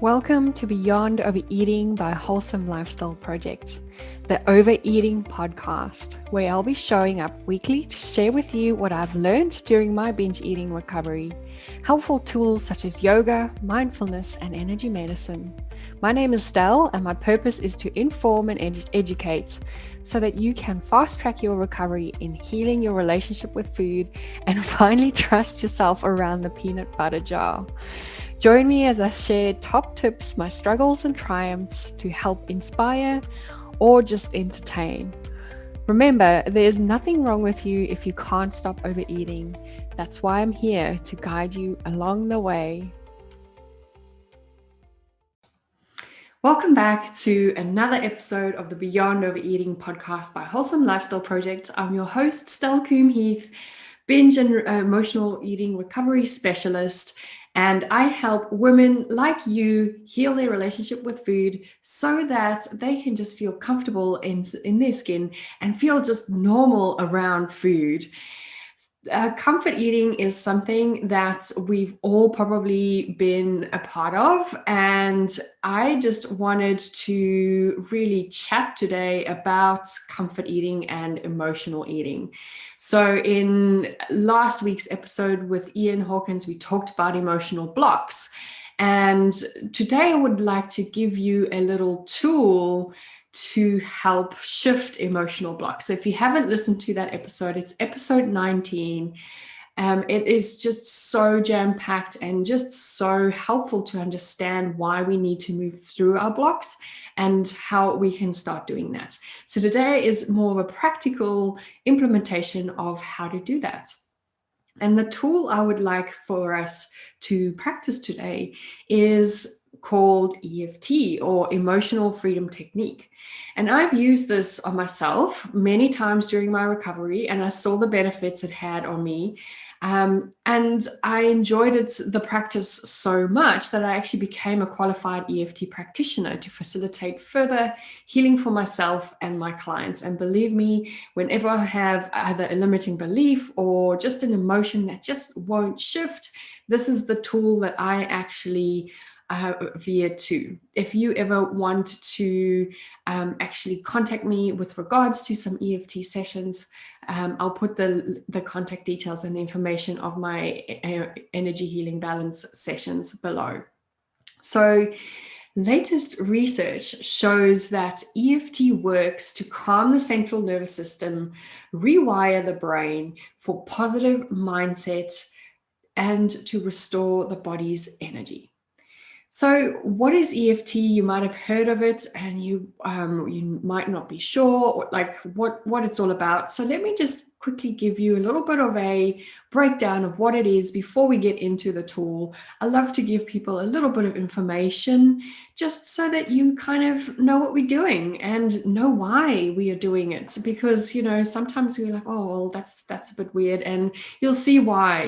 Welcome to Beyond Overeating by Wholesome Lifestyle Projects, the Overeating podcast, where I'll be showing up weekly to share with you what I've learned during my binge eating recovery, helpful tools such as yoga, mindfulness, and energy medicine. My name is Stel, and my purpose is to inform and educate so that you can fast track your recovery in healing your relationship with food and finally trust yourself around the peanut butter jar. Join me as I share top tips, my struggles and triumphs to help inspire or just entertain. Remember, there's nothing wrong with you if you can't stop overeating. That's why I'm here to guide you along the way. Welcome back to another episode of the Beyond Overeating podcast by Wholesome Lifestyle Projects. I'm your host, Stel Coombe-Heath, binge and emotional eating recovery specialist. And I help women like you heal their relationship with food so that they can just feel comfortable in their skin and feel just normal around food. Comfort eating is something that we've all probably been a part of, and I just wanted to really chat today about comfort eating and emotional eating. So in last week's episode with Ian Hawkins, we talked about emotional blocks, and today I would like to give you a little tool to help shift emotional blocks. So if you haven't listened to that episode, it's episode 19. It is just so jam-packed and just so helpful to understand why we need to move through our blocks and how we can start doing that. So today is more of a practical implementation of how to do that. And the tool I would like for us to practice today is called EFT, or Emotional Freedom Technique. And I've used this on myself many times during my recovery, and I saw the benefits it had on me. And I enjoyed the practice so much that I actually became a qualified EFT practitioner to facilitate further healing for myself and my clients. And believe me, whenever I have either a limiting belief or just an emotion that just won't shift, this is the tool that I actually veer to. If you ever want to actually contact me with regards to some EFT sessions, I'll put the contact details and the information of my energy healing balance sessions below. So latest research shows that EFT works to calm the central nervous system, rewire the brain for positive mindsets, and to restore the body's energy. So what is EFT? You might have heard of it, and you might not be sure what it's all about. So let me just quickly give you a little bit of a breakdown of what it is before we get into the tool. I love to give people a little bit of information just so that you kind of know what we're doing and know why we are doing it. Because, sometimes we're like, oh, well, that's a bit weird. And you'll see why,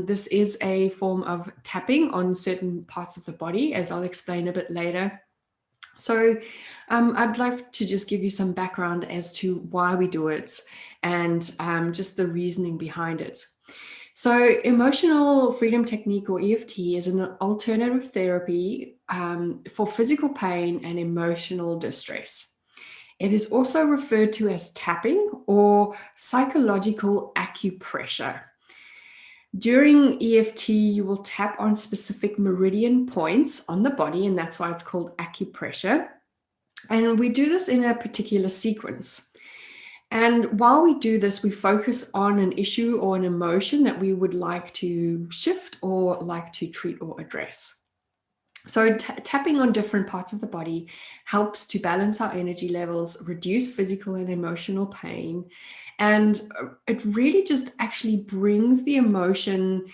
this is a form of tapping on certain parts of the body, as I'll explain a bit later. So I'd like to just give you some background as to why we do it and just the reasoning behind it. So Emotional Freedom Technique, or EFT, is an alternative therapy for physical pain and emotional distress. It is also referred to as tapping or psychological acupressure. During EFT, you will tap on specific meridian points on the body, and that's why it's called acupressure. And we do this in a particular sequence. And while we do this, we focus on an issue or an emotion that we would like to shift or like to treat or address. So tapping on different parts of the body helps to balance our energy levels, reduce physical and emotional pain, and it really just actually brings the emotion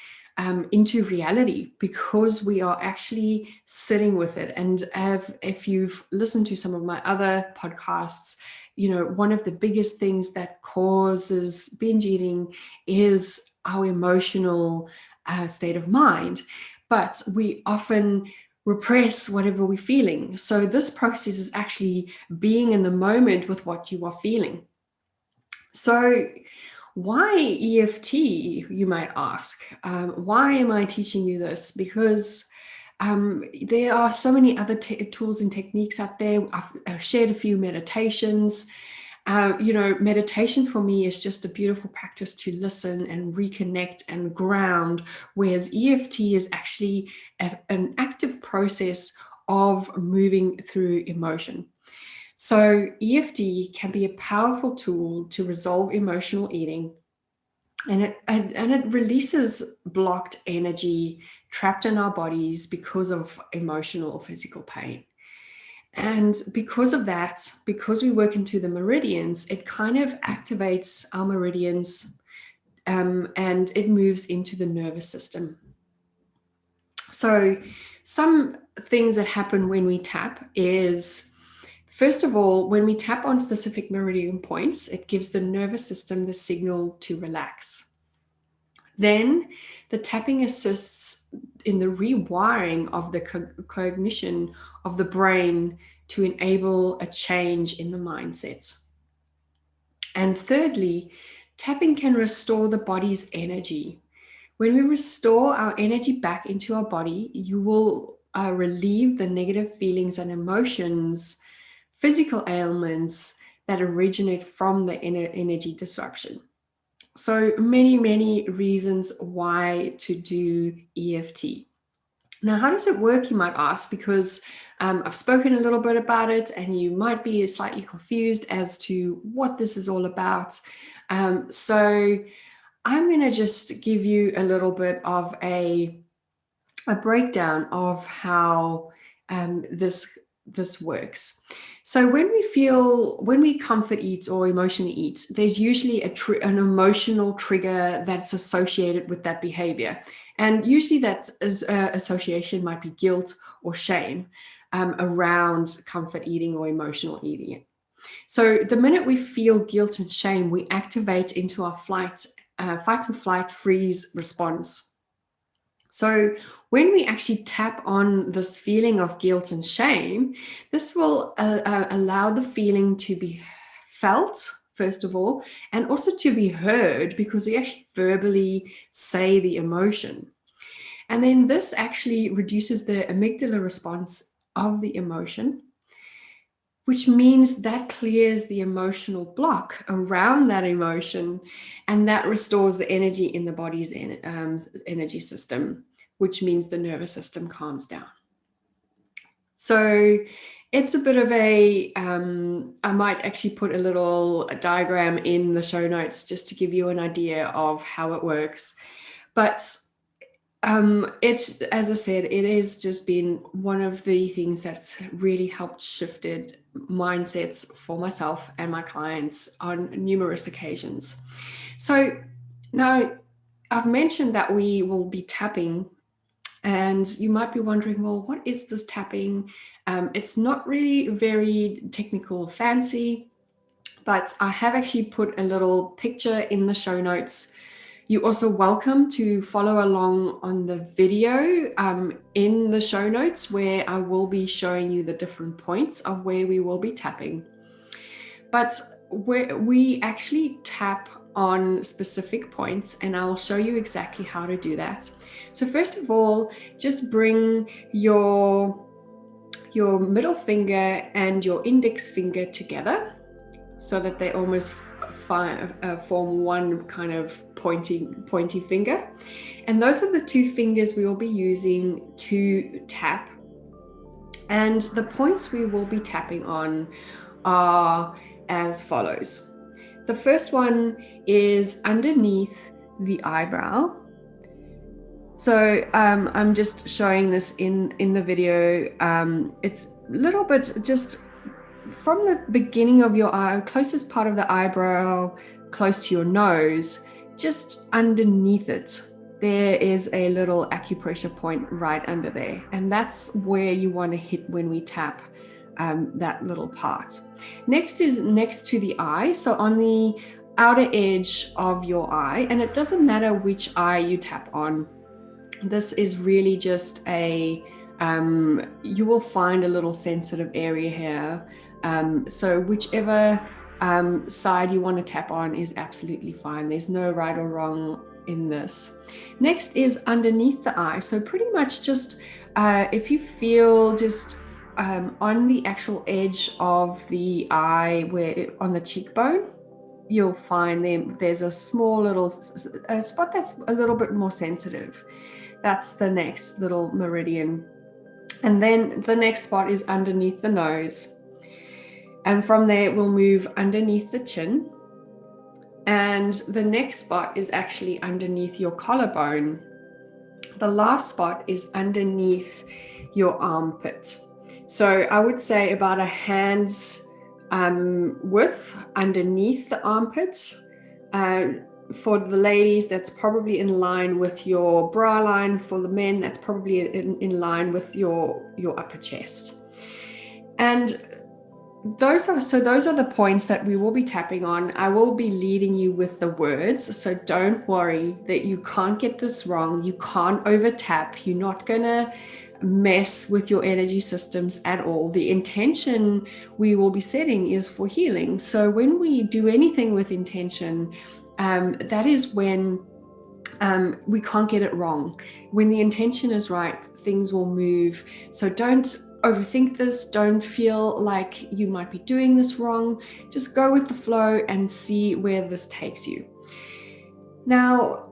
into reality because we are actually sitting with it. And if you've listened to some of my other podcasts, one of the biggest things that causes binge eating is our emotional state of mind. But we often repress whatever we're feeling. So this process is actually being in the moment with what you are feeling. So why EFT, you might ask? Why am I teaching you this? Because There are so many other tools and techniques out there. I've shared a few meditations. Meditation for me is just a beautiful practice to listen and reconnect and ground, whereas EFT is actually an active process of moving through emotion. So EFT can be a powerful tool to resolve emotional eating, and it releases blocked energy trapped in our bodies because of emotional or physical pain. And because of that, because we work into the meridians, it kind of activates our meridians, and it moves into the nervous system. So some things that happen when we tap is, first of all, when we tap on specific meridian points, it gives the nervous system the signal to relax. Then the tapping assists in the rewiring of the cognition of the brain to enable a change in the mindset. And thirdly, tapping can restore the body's energy. When we restore our energy back into our body, you will relieve the negative feelings and emotions, physical ailments that originate from the energy disruption. So many reasons why to do EFT. Now, how does it work, you might ask? Because I've spoken a little bit about it, and you might be slightly confused as to what this is all about. So I'm going to just give you a little bit of a breakdown of how this works. So when we comfort eat or emotionally eat, there's usually an emotional trigger that's associated with that behavior. And usually that association might be guilt or shame around comfort eating or emotional eating. So the minute we feel guilt and shame, we activate into our fight or flight, freeze response. So when we actually tap on this feeling of guilt and shame, this will allow the feeling to be felt, first of all, and also to be heard, because we actually verbally say the emotion. And then this actually reduces the amygdala response of the emotion, which means that clears the emotional block around that emotion, and that restores the energy in the body's energy system, which means the nervous system calms down. So it's a bit of I might actually put a little diagram in the show notes just to give you an idea of how it works. But it's, as I said, it has just been one of the things that's really helped shifted mindsets for myself and my clients on numerous occasions. So now I've mentioned that we will be tapping, and you might be wondering, well, what is this tapping? It's not really very technical or fancy, but I have actually put a little picture in the show notes. You're also welcome to follow along on the video in the show notes, where I will be showing you the different points of where we will be tapping. But we actually tap on specific points, and I'll show you exactly how to do that. So first of all, just bring your middle finger and your index finger together so that they almost form one kind of pointy finger. And those are the two fingers we will be using to tap. And the points we will be tapping on are as follows. The first one is underneath the eyebrow. So I'm just showing this in the video. It's a little bit just from the beginning of your eye, closest part of the eyebrow, close to your nose, just underneath it, there is a little acupressure point right under there. And that's where you want to hit when we tap that little part. Next is next to the eye. So on the outer edge of your eye, and it doesn't matter which eye you tap on. This is really just you will find a little sensitive area here. So whichever side you want to tap on is absolutely fine. There's no right or wrong in this. Next is underneath the eye. So pretty much just if you feel just on the actual edge of the eye, on the cheekbone, you'll find there's a small little spot that's a little bit more sensitive. That's the next little meridian. And then the next spot is underneath the nose. And from there, we'll move underneath the chin. And the next spot is actually underneath your collarbone. The last spot is underneath your armpit. So I would say about a hand's width underneath the armpits. For the ladies, that's probably in line with your bra line. For the men, that's probably in line with your upper chest. And those are the points that we will be tapping on. I will be leading you with the words, so don't worry that you can't get this wrong. You can't over tap. You're not gonna mess with your energy systems at all. The intention we will be setting is for healing. So when we do anything with intention, that is when we can't get it wrong. When the intention is right, things will move. So don't overthink this. Don't feel like you might be doing this wrong. Just go with the flow and see where this takes you. Now,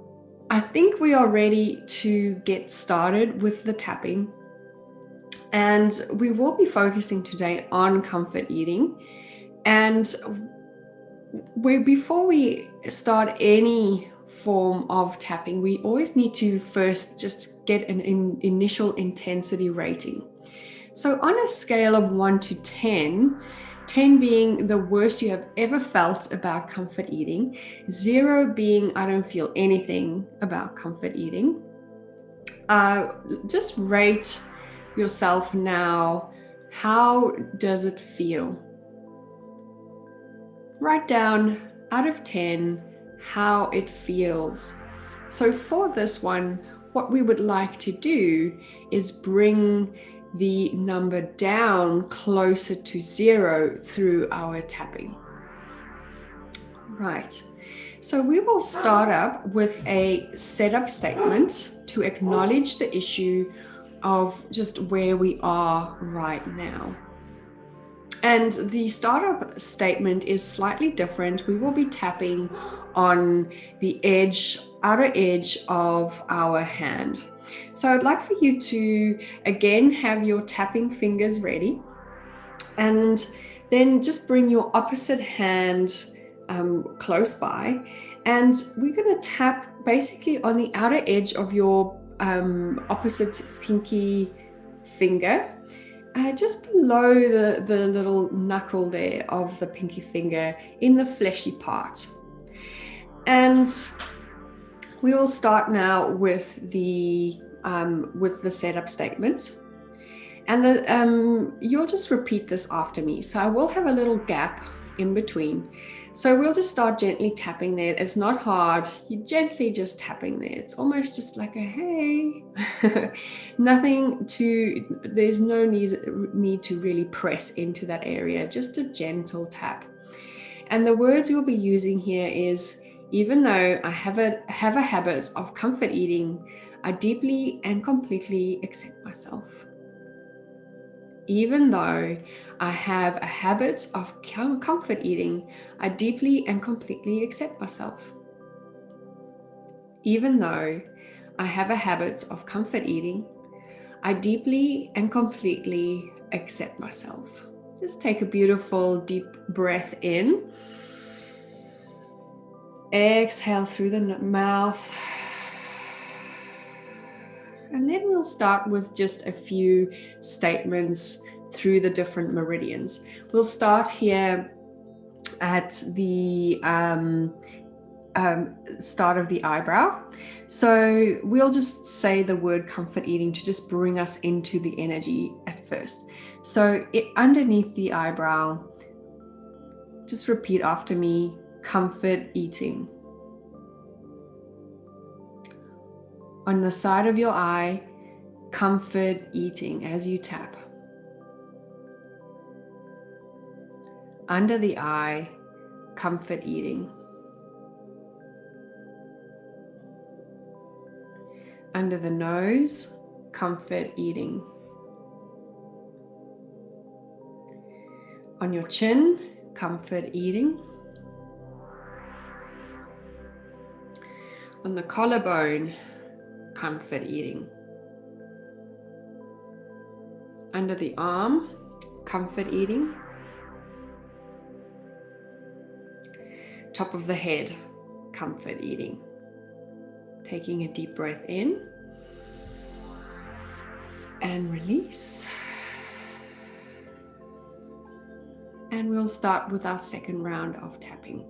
I think we are ready to get started with the tapping. And we will be focusing today on comfort eating. And before we start any form of tapping, we always need to first just get an initial intensity rating. So on a scale of 1 to 10, 10 being the worst you have ever felt about comfort eating, 0 being I don't feel anything about comfort eating, just rate yourself now. How does it feel? Write down out of 10 how it feels. So for this one, what we would like to do is bring the number down closer to 0 through our tapping. Right. So we will start up with a setup statement to acknowledge the issue of just where we are right now. And the startup statement is slightly different. We will be tapping on the outer edge of our hand. So I'd like for you to, again, have your tapping fingers ready. And then just bring your opposite hand close by. And we're going to tap basically on the outer edge of your opposite pinky finger. Just below the little knuckle there of the pinky finger in the fleshy part. And we will start now with the setup statement. And you'll just repeat this after me. So I will have a little gap in between. So we'll just start gently tapping there. It's not hard. You're gently just tapping there. It's almost just like a hey. There's no need to really press into that area. Just a gentle tap. And the words we'll be using here is, even though I have a habit of comfort eating, I deeply and completely accept myself. Even though I have a habit of comfort eating, I deeply and completely accept myself. Even though I have a habit of comfort eating, I deeply and completely accept myself. Just take a beautiful deep breath in. Exhale through the mouth. And then we'll start with just a few statements through the different meridians. We'll start here at the start of the eyebrow. So we'll just say the word comfort eating to just bring us into the energy at first. So underneath the eyebrow, just repeat after me, comfort eating. On the side of your eye, comfort eating as you tap. Under the eye, comfort eating. Under the nose, comfort eating. On your chin, comfort eating. On the collarbone, comfort eating. Under the arm, comfort eating. Top of the head, comfort eating. Taking a deep breath in and release. And we'll start with our second round of tapping.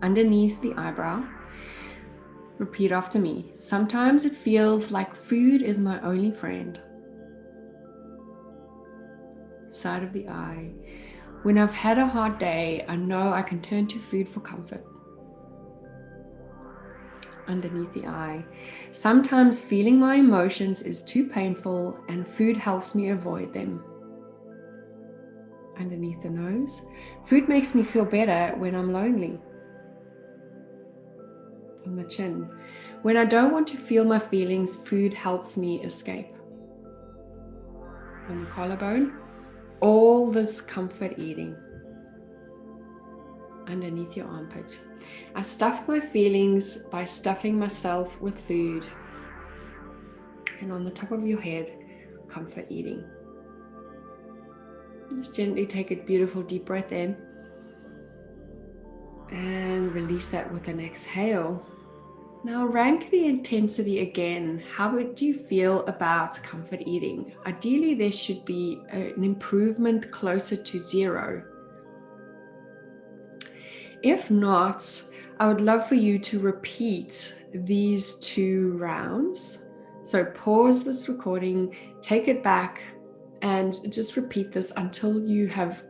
Underneath the eyebrow, repeat after me. Sometimes it feels like food is my only friend. Side of the eye. When I've had a hard day, I know I can turn to food for comfort. Underneath the eye. Sometimes feeling my emotions is too painful and food helps me avoid them. Underneath the nose. Food makes me feel better when I'm lonely. On the chin. When I don't want to feel my feelings, food helps me escape. On the collarbone. All this comfort eating. Underneath your armpit. I stuff my feelings by stuffing myself with food. And on the top of your head, comfort eating. Just gently take a beautiful deep breath in and release that with an exhale. Now rank the intensity again. How would you feel about comfort eating? Ideally, there should be an improvement closer to 0. If not, I would love for you to repeat these 2 rounds. So pause this recording, take it back, and just repeat this until you have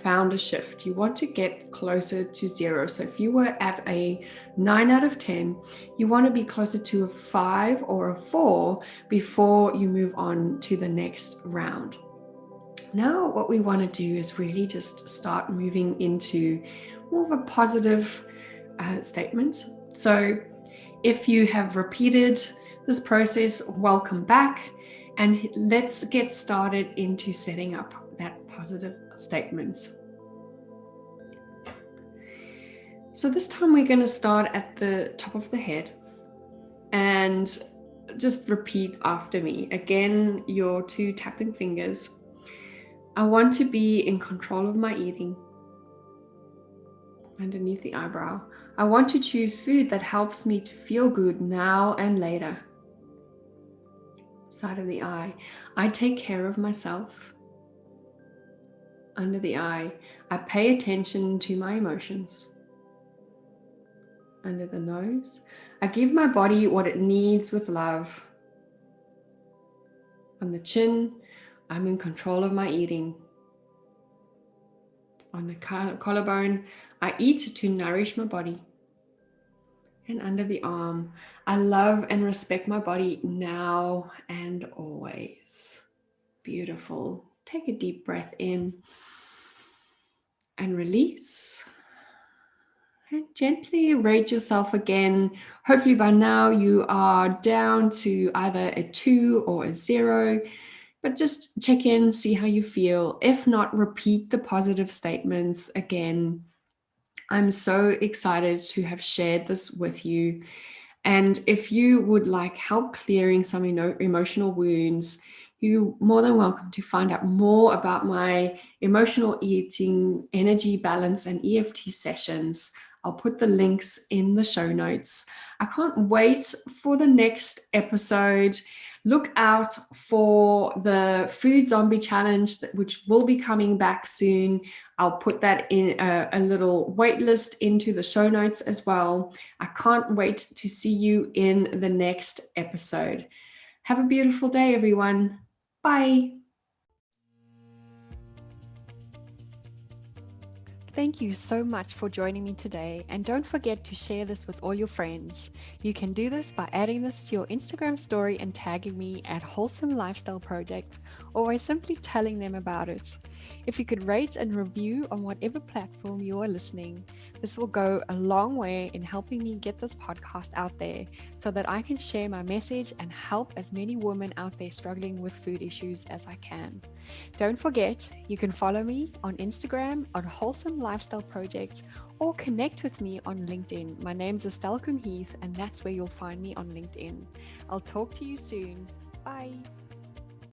found a shift. You want to get closer to 0. So if you were at a 9 out of 10, you want to be closer to a 5 or a 4 before you move on to the next round. Now what we want to do is really just start moving into more of a positive statement. So if you have repeated this process, welcome back, and let's get started into setting up that positive statement. So this time we're going to start at the top of the head and just repeat after me. Again, your 2 tapping fingers. I want to be in control of my eating. Underneath the eyebrow. I want to choose food that helps me to feel good now and later. Side of the eye. I take care of myself. Under the eye. I pay attention to my emotions. Under the nose. I give my body what it needs with love. On the chin. I'm in control of my eating. On the collarbone, I eat to nourish my body. And under the arm, I love and respect my body now and always. Beautiful. Take a deep breath in and release. And gently rate yourself again. Hopefully by now you are down to either a 2 or a 0. But just check in, see how you feel. If not, repeat the positive statements again. I'm so excited to have shared this with you. And if you would like help clearing some emotional wounds, you're more than welcome to find out more about my emotional eating, energy balance, and EFT sessions. I'll put the links in the show notes. I can't wait for the next episode. Look out for the Food Zombie Challenge, which will be coming back soon. I'll put that in a little waitlist into the show notes as well. I can't wait to see you in the next episode. Have a beautiful day, everyone. Bye. Thank you so much for joining me today, and don't forget to share this with all your friends. You can do this by adding this to your Instagram story and tagging me at Wholesome Lifestyle Project, or by simply telling them about it. If you could rate and review on whatever platform you are listening, this will go a long way in helping me get this podcast out there so that I can share my message and help as many women out there struggling with food issues as I can. Don't forget, you can follow me on Instagram on Wholesome Lifestyle Project or connect with me on LinkedIn. My name's Stel Coombe-Heath, and that's where you'll find me on LinkedIn. I'll talk to you soon. Bye.